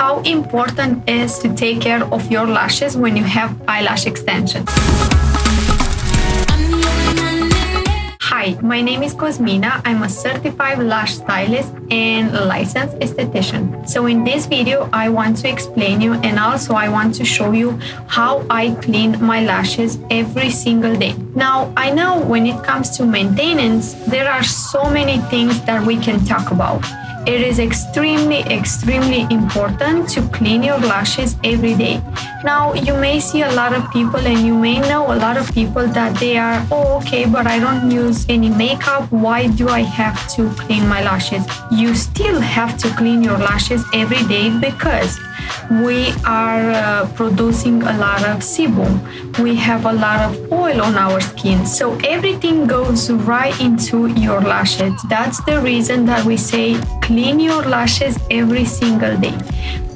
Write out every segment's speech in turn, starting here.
how important it is to take care of your lashes when you have eyelash extensions. Hi, my name is COSMINA. I'm a certified lash stylist and licensed esthetician. So in this video, I want to explain you, and also I want to show you how I clean my lashes every single day. Now, I know when it comes to maintenance, there are so many things that we can talk about. It is extremely important to clean your lashes every day. Now, you may see a lot of people, and you may know a lot of people that they are, oh, okay, but I don't use any makeup. Why do I have to clean my lashes? You still have to clean your lashes every day because we are producing a lot of sebum. We have a lot of oil on our skin. So everything goes right into your lashes. That's the reason that we say clean your lashes every single day.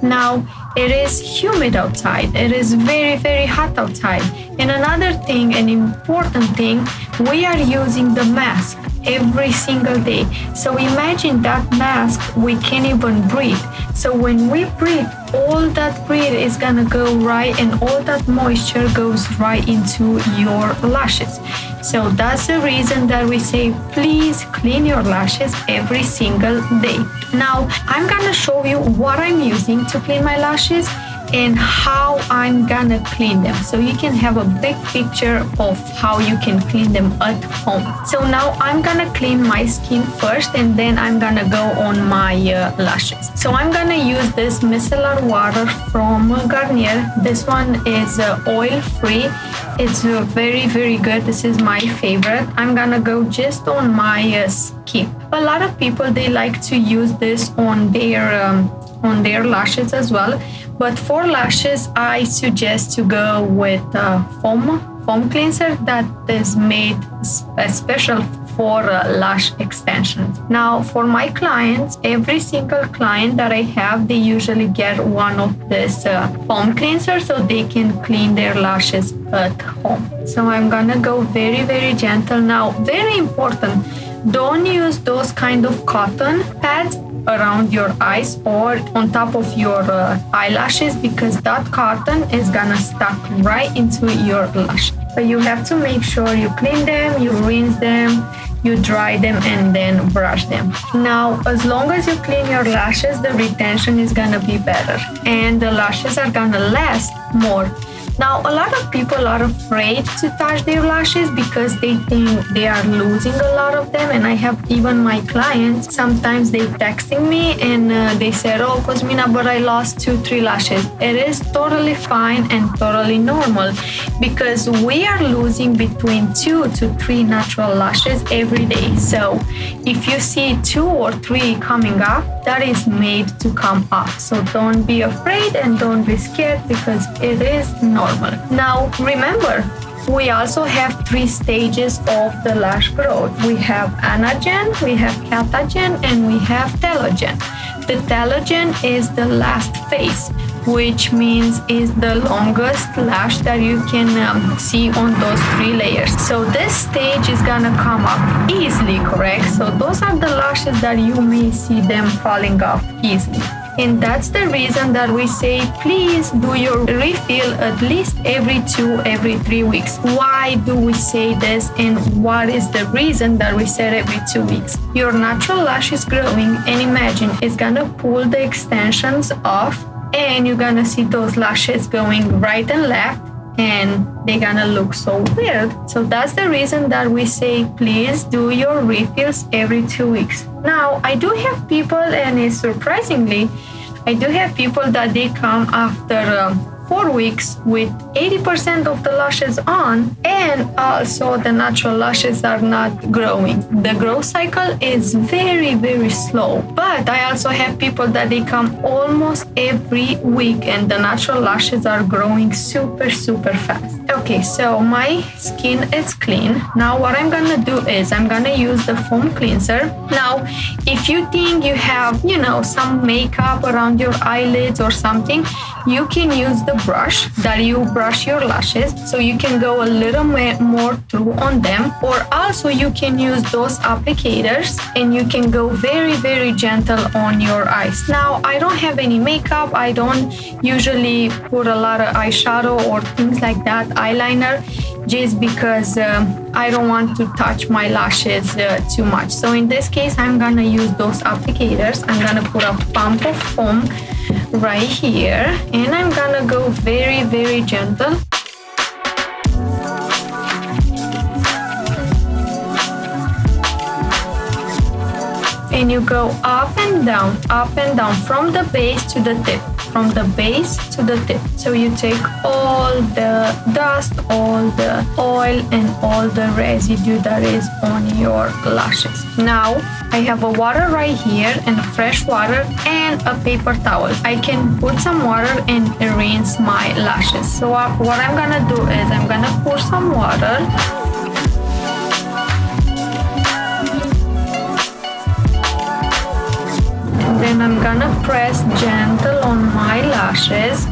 Now, it is humid outside. It is very hot outside. And another thing, an important thing, we are using the mask every single day. So imagine that mask, we can't even breathe. So when we breathe, all that breath is gonna go right, and all that moisture goes right into your lashes. So that's the reason that we say please clean your lashes every single day. Now I'm gonna show you what I'm using to clean my lashes and how I'm gonna clean them, so you can have a big picture of how you can clean them at home. So now I'm gonna clean my skin first, and then I'm gonna go on my lashes. So I'm gonna use this micellar water from Garnier. This one is oil free. It's very good. This is my favorite. I'm gonna go just on my skin. A lot of people, they like to use this on their lashes as well. But for lashes, I suggest to go with foam cleanser that is made special for lash extensions. Now, for my clients, every single client that I have, they usually get one of this foam cleanser so they can clean their lashes at home. So I'm gonna go very gentle. Now, very important, don't use those kind of cotton pads around your eyes or on top of your eyelashes, because that cotton is gonna stuck right into your lash. But you have to make sure you clean them, you rinse them, you dry them, and then brush them. Now, as long as you clean your lashes, the retention is gonna be better and the lashes are gonna last more. Now, a lot of people are afraid to touch their lashes because they think they are losing a lot of them. And I have even my clients, sometimes they texting me and they said, oh, COSMINA, but I lost 2-3 lashes. It is totally fine and totally normal because we are losing between 2 to 3 natural lashes every day. So if you see 2 or 3 coming up, that is made to come off. So don't be afraid and don't be scared because it is normal. Now, remember, we also have 3 stages of the lash growth. We have anagen, we have catagen, and we have telogen. The telogen is the last phase, which means is the longest lash that you can see on those 3 layers. So this stage is gonna come up easily, correct? So those are the lashes that you may see them falling off easily. And that's the reason that we say, please do your refill at least every 3 weeks. Why do we say this, and what is the reason that we said every 2 weeks? Your natural lash is growing, and imagine it's gonna pull the extensions off, and you're gonna see those lashes going right and left, and they're gonna look so weird. So that's the reason that we say please do your refills every 2 weeks. Now, I do have people, and it's surprisingly, I do have people that they come after 4 weeks with 80% of the lashes on, and also the natural lashes are not growing. The growth cycle is very slow. But I also have people that they come almost every week and the natural lashes are growing super fast. Okay, so my skin is clean. Now what I'm gonna do is I'm gonna use the foam cleanser. Now, if you think you have, some makeup around your eyelids or something, you can use the brush that you brush your lashes, so you can go a little more through on them, or also you can use those applicators and you can go very gentle on your eyes. Now I don't have any makeup, I don't usually put a lot of eyeshadow or things like that, eyeliner, just because I don't want to touch my lashes too much. So in this case, I'm gonna use those applicators. I'm gonna put a pump of foam right here, and I'm gonna go very gentle. And you go up and down from the base to the tip, from the base to the tip. So you take all the dust, all the oil, and all the residue that is on your lashes. Now I have a water right here, and fresh water, and a paper towel. I can put some water and rinse my lashes. So what I'm gonna do is I'm gonna pour some water. Then I'm gonna press gentle on my lashes.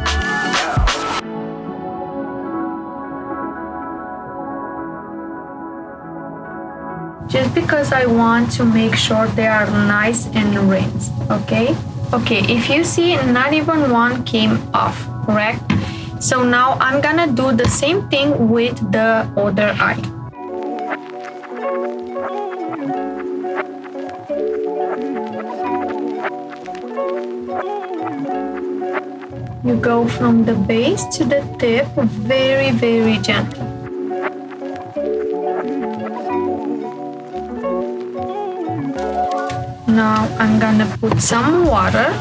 Just because I want to make sure they are nice and rinsed, okay? Okay, if you see, not even one came off, correct? So now I'm gonna do the same thing with the other eye. You go from the base to the tip, very gentle. Now I'm gonna put some water.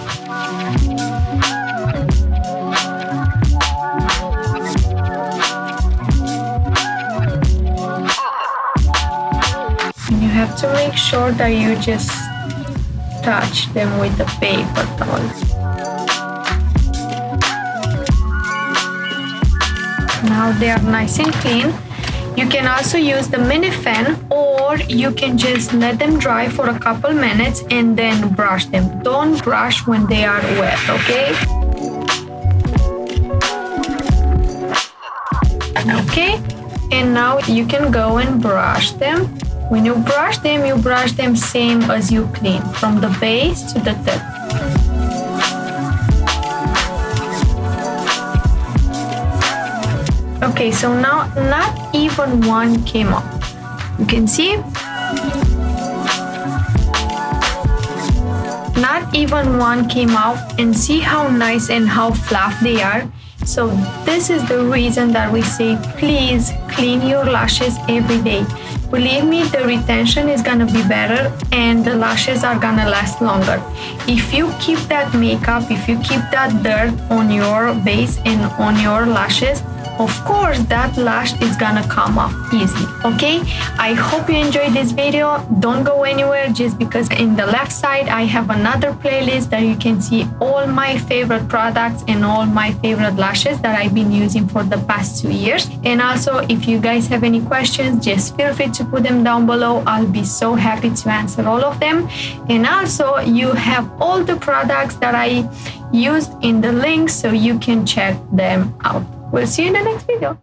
And you have to make sure that you just touch them with the paper towel. Now they are nice and clean. You can also use the mini fan, or you can just let them dry for a couple minutes and then brush them. Don't brush when they are wet, okay? Okay, and now you can go and brush them. When you brush them same as you clean, from the base to the tip. Okay, so now not even one came up. You can see? Not even one came out, and see how nice and how fluff they are. So this is the reason that we say please clean your lashes every day. Believe me, the retention is gonna be better and the lashes are gonna last longer. If you keep that makeup, if you keep that dirt on your base and on your lashes, of course that lash is gonna come off easy, okay? I hope you enjoyed this video. Don't go anywhere, just because in the left side I have another playlist that you can see all my favorite products and all my favorite lashes that I've been using for the past 2 years. And also, if you guys have any questions, just feel free to put them down below. I'll be so happy to answer all of them. And also, you have all the products that I used in the links, so you can check them out. We'll see you in the next video.